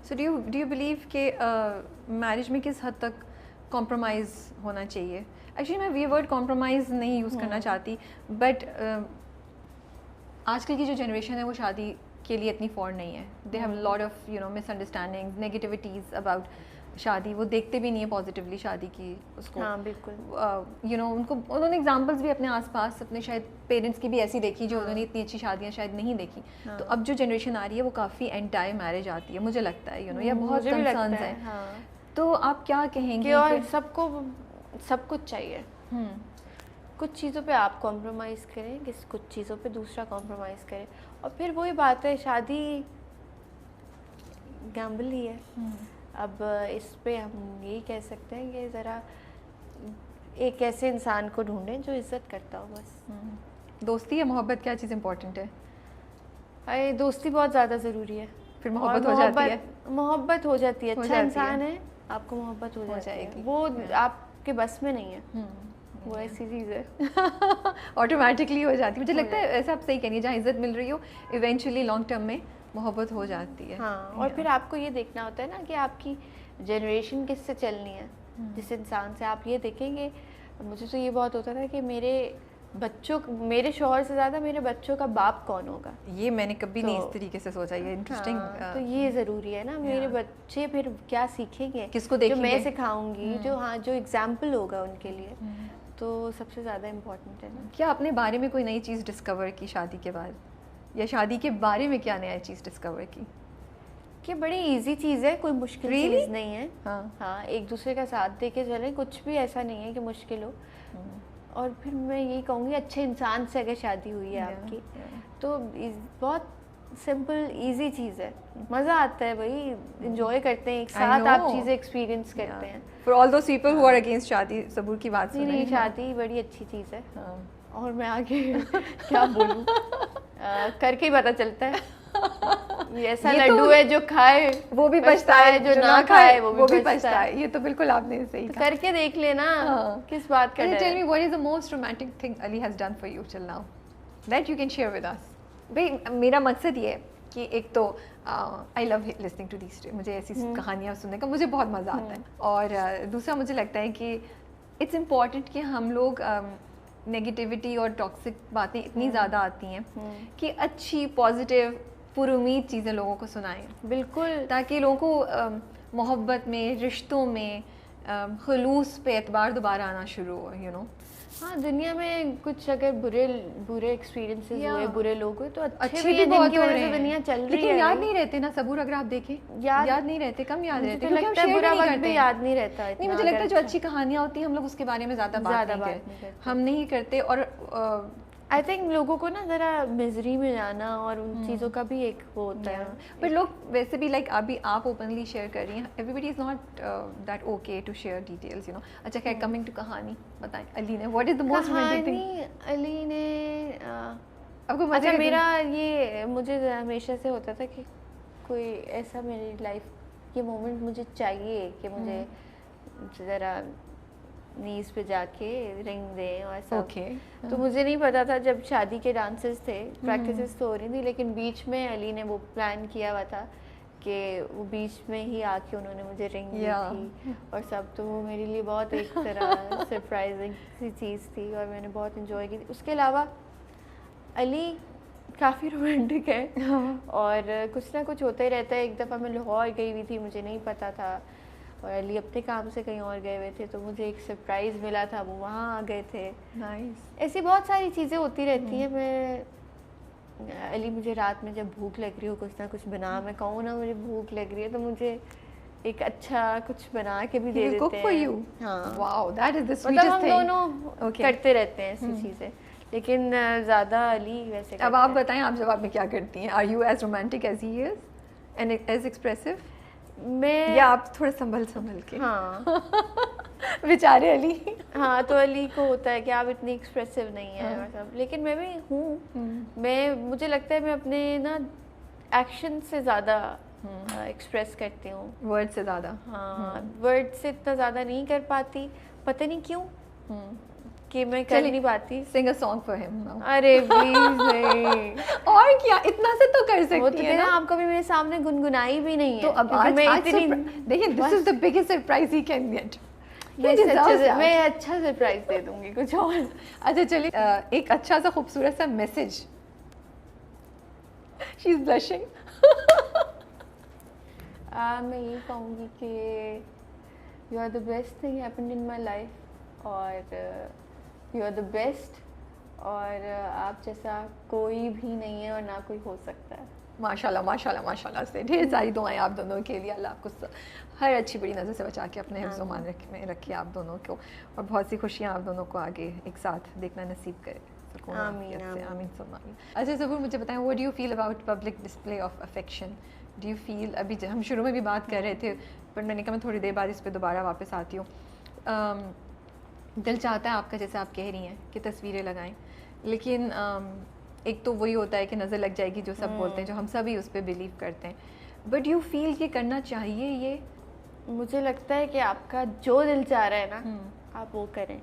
So do you believe کہ marriage میں کس حد تک کمپرومائز ہونا چاہیے؟ ایکچولی میں یہ ورڈ کمپرومائز نہیں یوز کرنا چاہتی، بٹ آج کل کی جو جنریشن ہے وہ شادی کے لیے اتنی فور نہیں ہے. They have lot of miss understanding نیگیٹیوٹیز about شادی. وہ دیکھتے بھی نہیں ہیں پازیٹیولی شادی کی اس کو. ہاں بالکل. انہوں نے ایگزامپلس بھی اپنے آس پاس اپنے شاید پیرنٹس کی بھی ایسی دیکھی جو انہوں نے اتنی اچھی شادیاں شاید نہیں دیکھی. تو اب جو جنریشن آ رہی ہے وہ کافی اینٹائی میرج آتی ہے مجھے لگتا ہے. یا بہت کنسرنز ہیں. تو آپ کیا کہیں گے؟ اور سب کو سب کچھ چاہیے. کچھ چیزوں پہ آپ کمپرومائز کریں, کچھ چیزوں پہ دوسرا کمپرومائز کرے, اور پھر وہی بات ہے, شادی گیمبل ہی ہے. اب اس پہ ہم یہی کہہ سکتے ہیں کہ ذرا ایک ایسے انسان کو ڈھونڈیں جو عزت کرتا ہو بس. دوستی یا محبت کیا چیز امپورٹنٹ ہے؟ ارے دوستی بہت زیادہ ضروری ہے. پھر محبت ہو جاتی ہے. محبت ہو جاتی ہے. اچھا انسان ہے آپ کو محبت ہو جائے گی. وہ آپ کے بس میں نہیں ہے, وہ ایسی چیز ہے آٹومیٹکلی ہو جاتی ہے. مجھے لگتا ہے ایسا آپ صحیح کہنی ہے, جہاں عزت مل رہی ہو ایونچولی لانگ ٹرم میں محبت ہو جاتی ہے. ہاں, اور پھر آپ کو یہ دیکھنا ہوتا ہے نا کہ آپ کی جنریشن کس سے چلنی ہے. جس انسان سے آپ یہ دیکھیں گے, مجھے تو یہ بہت ہوتا تھا کہ میرے شوہر سے زیادہ میرے بچوں کا باپ کون ہوگا. یہ میں نے کبھی نہیں اس طریقے سے سوچا. یہ انٹرسٹنگ. تو یہ ضروری ہے نا, میرے بچے پھر کیا سیکھیں گے, کس کو دیکھیں جو گے, میں سکھاؤں گی, جو ایگزامپل ہوگا ان کے لیے, تو سب سے زیادہ امپورٹنٹ ہے نا. کیا اپنے بارے میں کوئی نئی چیز ڈسکور کی شادی کے بعد, یا شادی کے بارے میں کیا نیا چیز ڈسکور کی؟ کہ بڑی ایزی چیز ہے, کوئی مشکل چیز نہیں ہے. ہاں, ایک دوسرے کا ساتھ دے کے چلیں, کچھ بھی ایسا نہیں ہے کہ مشکل ہو. اور پھر میں یہی کہوں گی اچھے انسان سے اگر شادی ہوئی ہے آپ کی تو بہت سمپل ایزی چیز ہے. مزہ آتا ہے بھائی, انجوائے کرتے ہیں ایک ساتھ, آپ چیزیں ایکسپیرینس کرتے ہیں. For all those people who are against شادی, صبور کی بات سنیں. نہیں, شادی بڑی اچھی چیز ہے. اور میں آگے کیا بولوں, کر کے ہی پتہ چلتا ہے. یہ ایسا لڈو ہے جو کھائے وہ بھی پچھتا ہے, جو نہ کھائے وہ بھی پچھتا ہے. یہ تو بالکل آپ نے صحیح کہا. کر کے دیکھ لینا کس بات کا ڈر ہے. Tell me what is the most romantic thing Ali has done for you till now that you can share with us. بھائی میرا مقصد یہ ہے کہ ایک تو آئی لو لسننگ ٹو دیز, مجھے ایسی کہانیاں سننے کا مجھے بہت مزہ آتا ہے. اور دوسرا مجھے لگتا ہے کہ اٹس امپورٹنٹ کہ ہم لوگ نگیٹیوٹی اور ٹاکسک باتیں اتنی زیادہ آتی ہیں کہ اچھی پازیٹیو پر امید چیزیں لوگوں کو سنائیں. بالکل, تاکہ لوگوں کو محبت میں, رشتوں میں خلوص پہ اعتبار دوبارہ آنا شروع ہو. ہاں, دنیا میں کچھ اگر برے ایکسپیرینسز ہوئے, برے لوگ ہوئے, تو اچھے بھی بہت ہو رہے ہیں. دنیا چل رہی ہے, لیکن یاد نہیں رہتے نا صبور. اگر آپ دیکھیں یاد نہیں رہتے, کم یاد رہتے, کیونکہ ہم برا وقت بھی یاد نہیں رہتا. نہیں, مجھے لگتا ہے جو اچھی کہانیاں ہوتی ہیں ہم لوگ اس کے بارے میں زیادہ بات نہیں کرتے, ہم نہیں کرتے. اور آئی تھنک لوگوں کو نا ذرا مزری میں جانا اور ان چیزوں کا بھی ایک وہ ہوتا ہے. بٹ لوگ ویسے بھی لائک ابھی آپ اوپنلی شیئر کر رہی ہیں, everybody is not that okay to share details. اچھا خیر, کمنگ ٹو کہانی بتائیں, علی نے what is the most romantic thing? Ali نے آپ کو اچھا, میرا یہ مجھے ہمیشہ سے ہوتا تھا کہ کوئی ایسا میری لائف یہ مومنٹ مجھے چاہیے کہ مجھے ذرا نیز پہ جا کے رنگ دیں اور سب. تو مجھے نہیں پتا تھا, جب شادی کے ڈانسز تھے, پریکٹسز تو ہو رہی تھی, لیکن بیچ میں علی نے وہ پلان کیا ہوا تھا کہ وہ بیچ میں ہی آ کے انہوں نے مجھے رنگ دی تھی اور سب. تو وہ میرے لیے بہت ایک طرح سرپرائزنگ سی چیز تھی اور میں نے بہت انجوائے کی. اس کے علاوہ علی کافی رومانٹک ہے اور کچھ نہ کچھ ہوتا ہی رہتا ہے. ایک دفعہ میں لاہور گئی ہوئی تھی, مجھے نہیں پتا تھا, اور علی اپنے کام سے کہیں اور گئے ہوئے تھے, تو مجھے ایک سرپرائز ملا تھا, وہ وہاں آ گئے تھے. ایسی بہت ساری چیزیں ہوتی رہتی ہیں. علی مجھے رات میں جب بھوک لگ رہی ہو کچھ نہ کچھ بنا, میں کہوں نا مجھے بھوک لگ رہی ہے, تو مجھے ایک اچھا کچھ بنا کے بھی دے دیتے ہیں. مطلب ہم دونوں کرتے رہتے ہیں ایسی چیزیں, لیکن زیادہ علی ویسے. اب آپ بتائیں, آپ جواب میں کیا کرتی ہیں؟ Are you as romantic as he is and as expressive? میں, یا آپ تھوڑا سنبھل کے؟ ہاں بیچارے علی. ہاں, تو علی کو ہوتا ہے کہ آپ اتنی ایکسپریسو نہیں ہیں اور سب, لیکن میں بھی ہوں. مجھے لگتا ہے میں اپنے نا ایکشن سے زیادہ ایکسپریس کرتی ہوں, ورڈ سے زیادہ. ہاں, ورڈ سے اتنا زیادہ نہیں کر پاتی, پتہ نہیں کیوں, کہ میں کر نہیں پاتی. Sing a song for him now. Array please نہیں. اور کیا اتنا سے تو کر سکتی ہے نا. آپ کبھی میرے سامنے گنگنائی بھی نہیں ہے. تو اب آج دیکھیں this is the biggest surprise he can get. میں اچھا سرپرائز دے دوں گی کچھ اور. اچھا چلیے ایک اچھا سا خوبصورت سا میسج. She is blushing. میں یہ کہوں گی کہ you are the best thing happened in my life اور یو آر دا بیسٹ اور آپ جیسا کوئی بھی نہیں ہے اور نہ کوئی ہو سکتا ہے. ماشاء اللہ ماشاء اللہ ماشاء اللہ سے ڈھیر ساری دعائیں آپ دونوں کے لیے. اللہ آپ کو ہر اچھی بڑی نظر سے بچا کے اپنے حفظ و مان میں رکھے آپ دونوں کو, اور بہت سی خوشیاں آپ دونوں کو آگے ایک ساتھ دیکھنا نصیب کرے. آمین ثم آمین. اچھا ظہور مجھے بتائیں what do you feel about public display of affection? Do you feel ابھی ہم شروع میں بھی بات کر رہے تھے پر میں نے کہا میں تھوڑی دیر بعد اس پہ دوبارہ واپس آتی ہوں. دل چاہتا ہے آپ کا جیسے آپ کہہ رہی ہیں کہ تصویریں لگائیں, لیکن ایک تو وہی ہوتا ہے کہ نظر لگ جائے گی جو سب بولتے ہیں, جو ہم سبھی اس پہ بلیو کرتے ہیں. بٹ یو فیل کہ کرنا چاہیے یہ؟ مجھے لگتا ہے کہ آپ کا جو دل چاہ رہا ہے نا آپ وہ کریں,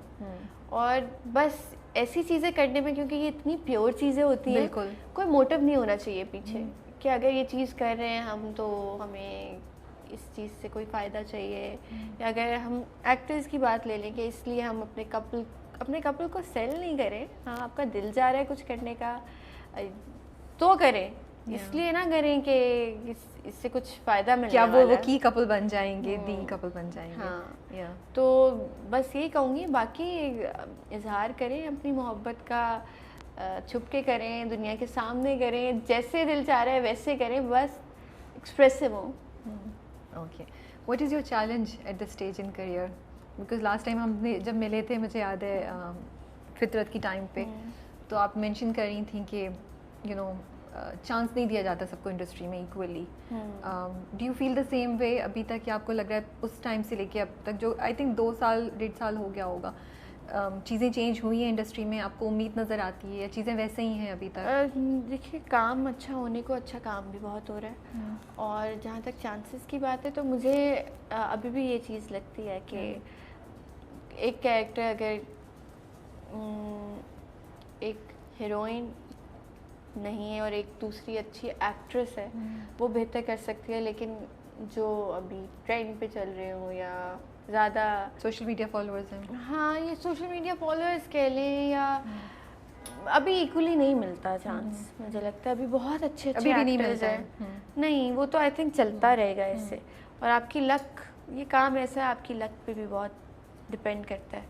اور بس ایسی چیزیں کرنے میں, کیونکہ یہ اتنی پیور چیزیں ہوتی ہیں, کوئی موٹیو نہیں ہونا چاہیے پیچھے کہ اگر یہ چیز کر رہے ہیں ہم تو ہمیں اس چیز سے کوئی فائدہ چاہیے. یا اگر ہم ایکٹرز کی بات لے لیں کہ اس لیے ہم اپنے کپل کو سیل نہیں کریں. ہاں آپ کا دل چاہ رہا ہے کچھ کرنے کا تو کریں, اس لیے نہ کریں کہ اس سے کچھ فائدہ ملے. کیا وہ کی کپل بن جائیں گے, دی کپل بن جائیں گے. ہاں تو بس یہی کہوں گی. باقی اظہار کریں اپنی محبت کا, چھپ کے کریں, دنیا کے سامنے کریں, جیسے دل چاہ رہا ہے ویسے کریں, بس ایکسپریسو ہوں. Okay, what is your challenge at the stage in career? Because last time ہم نے جب ملے تھے مجھے یاد ہے فطرت کی ٹائم پہ, تو آپ مینشن کر رہی تھیں کہ یو نو چانس نہیں دیا جاتا سب کو انڈسٹری میں equally. Do you feel the same way ابھی تک, کہ آپ کو لگ رہا ہے اس ٹائم سے لے کے اب تک, جو آئی تھنک 2 سال 1.5 سال ہو گیا ہوگا, چیزیں چینج ہوئی ہیں انڈسٹری میں, آپ کو امید نظر آتی ہے یا چیزیں ویسے ہی ہیں ابھی تک؟ دیکھیے کام اچھا ہونے کو اچھا کام بھی بہت ہو رہا ہے, اور جہاں تک چانسز کی بات ہے تو مجھے ابھی بھی یہ چیز لگتی ہے کہ ایک کیریکٹر اگر ایک ہیروئن نہیں ہے اور ایک دوسری اچھی ایکٹریس ہے وہ بہتر کر سکتی ہے. لیکن جو ابھی ٹرینڈ پہ چل رہے ہوں یا زیادہ سوشل میڈیا فالوورز ہیں, ہاں یہ سوشل میڈیا فالوورز کہہ لیں, یا ابھی ایکولی نہیں ملتا چانس. مجھے لگتا ہے ابھی بہت اچھے ایکٹرز ہیں. نہیں وہ تو آئی تھنک چلتا رہے گا اس سے, اور آپ کی لک, یہ کام ایسا ہے آپ کی لک پہ بھی بہت ڈپینڈ کرتا ہے.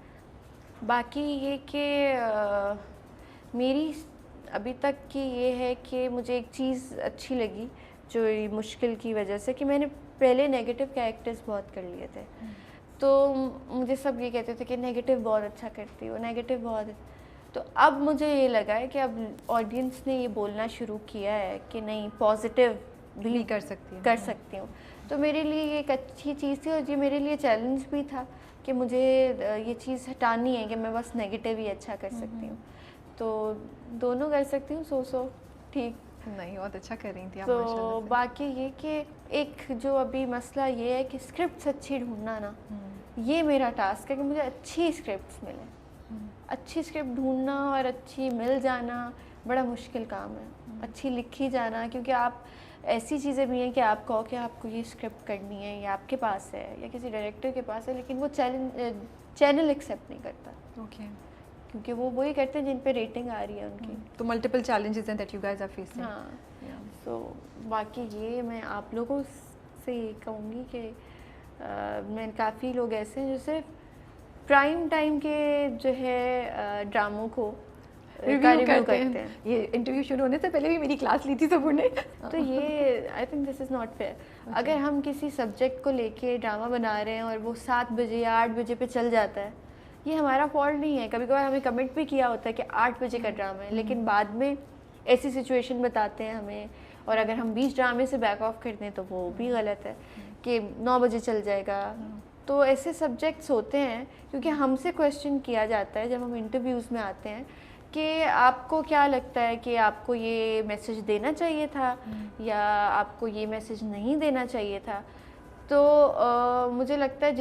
باقی یہ کہ میری ابھی تک کی یہ ہے کہ مجھے ایک چیز اچھی لگی جو مشکل کی وجہ سے, کہ میں نے پہلے نیگیٹو کیریکٹرز بہت کر لیے تھے, تو مجھے سب یہ کہتے تھے کہ نیگیٹو بہت اچھا کرتی ہو, نیگیٹو بہت. تو اب مجھے یہ لگا ہے کہ اب آڈینس نے یہ بولنا شروع کیا ہے کہ نہیں پازیٹیو بھی کر سکتی ہوں. تو میرے لیے یہ ایک اچھی چیز تھی, اور یہ میرے لیے چیلنج بھی تھا کہ مجھے یہ چیز ہٹانی ہے کہ میں بس نیگیٹو ہی اچھا کر سکتی ہوں. تو دونوں کر سکتی ہوں, سو ٹھیک نہیں, بہت اچھا کر رہی تھی. تو باقی یہ کہ ایک جو ابھی مسئلہ یہ ہے کہ اسکرپٹس اچھی ڈھونڈنا نا, یہ میرا ٹاسک ہے کہ مجھے اچھی اسکرپٹس ملیں. اچھی اسکرپٹ ڈھونڈنا اور اچھی مل جانا بڑا مشکل کام ہے, اچھی لکھی جانا, کیونکہ آپ ایسی چیزیں بھی ہیں کہ آپ کہو کہ آپ کو یہ اسکرپٹ کرنی ہے یا آپ کے پاس ہے یا کسی ڈائریکٹر کے پاس ہے, لیکن وہ چینل ایکسیپٹ نہیں کرتا. اوکے, کیونکہ وہ وہی کرتے ہیں جن پہ ریٹنگ آ رہی ہے ان کی. تو ملٹیپل چیلنجز ہیں that you guys are facing. ہاں, سو باقی یہ میں آپ لوگوں سے یہ کہوں گی کہ میں کافی لوگ ایسے ہیں جو صرف پرائم ٹائم کے جو ہے ڈراموں کو ریویو کرتے ہیں. یہ انٹرویو شروع ہونے سے پہلے بھی میری کلاس لی تھی ظہور نے. تو یہ I think this is not fair. اگر ہم کسی سبجیکٹ کو لے کے ڈرامہ بنا رہے ہیں اور وہ 7 بجے یا 8 بجے پہ چل جاتا ہے, یہ ہمارا فالٹ نہیں ہے. کبھی کبھار ہمیں کمنٹ بھی کیا ہوتا ہے کہ 8 بجے کا ڈرامہ ہے, لیکن بعد میں ایسی سچویشن بتاتے ہیں ہمیں, اور اگر ہم 20 ڈرامے سے بیک آف کر دیں تو وہ بھی غلط ہے کہ 9 بجے چل جائے گا. تو ایسے سبجیکٹس ہوتے ہیں, کیونکہ ہم سے کویسچن کیا جاتا ہے جب ہم انٹرویوز میں آتے ہیں کہ آپ کو کیا لگتا ہے کہ آپ کو یہ میسج دینا چاہیے تھا یا آپ کو یہ میسج نہیں دینا چاہیے تھا. تو مجھے لگتا ہے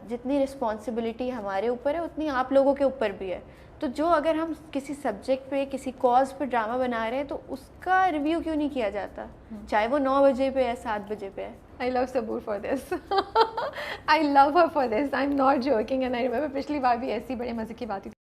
جتنی رسپانسبلٹی ہمارے اوپر ہے اتنی آپ لوگوں کے اوپر بھی ہے. تو جو اگر ہم کسی سبجیکٹ پہ کسی کاز پہ ڈرامہ بنا رہے ہیں تو اس کا ریویو کیوں نہیں کیا جاتا, چاہے وہ 9 بجے پہ ہے 7 بجے پہ ہے. I love Sabur for this. I love her for this. I'm not joking. And I remember پچھلی بار بھی ایسی بڑے مزے کی بات